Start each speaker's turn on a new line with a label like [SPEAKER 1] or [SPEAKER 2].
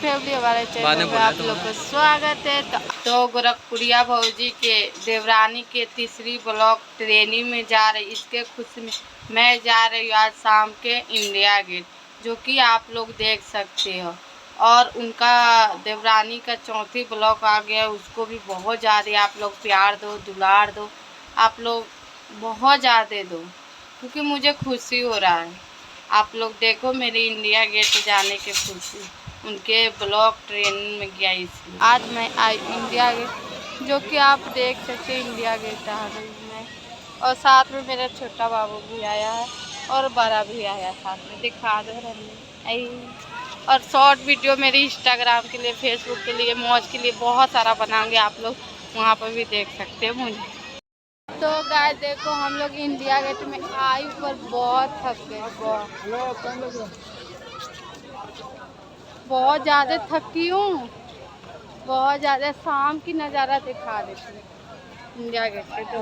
[SPEAKER 1] Family हमारे channel में आप लोग को स्वागत है। तो गोरखपुरिया भौजी के देवरानी के तीसरी ब्लॉक ट्रेनिंग में जा रही, इसके खुशी में मैं जा रही हूँ आज शाम के इंडिया गेट, जो कि आप लोग देख सकते हो। और उनका देवरानी का चौथी ब्लॉक आ गया, उसको भी बहुत ज़्यादा आप लोग प्यार दो, दुलार दो, आप लोग बहुत ज़्यादा दो, क्योंकि मुझे खुशी हो रहा है। आप लोग देखो मेरे इंडिया गेट जाने के खुशी, उनके ब्लॉक ट्रेनिंग में गया, इसलिए आज मैं आई इंडिया गेट, जो कि आप देख सकते हैं इंडिया गेट आ रही हूँ मैं। और साथ में मेरा छोटा बाबू भी आया है और बड़ा भी आया साथ में, दिखा दो आई। और शॉर्ट वीडियो मेरी इंस्टाग्राम के लिए, फेसबुक के लिए, मौज के लिए बहुत सारा बनाऊंगी, आप लोग वहाँ पर भी देख सकते हैं मुझे। तो गाइस देखो हम लोग इंडिया गेट में आई पर बहुत थक गए, बहुत ज़्यादा थकी हूँ, बहुत ज़्यादा। शाम की नज़ारा दिखा देती हूँ इंडिया गेट पे। तो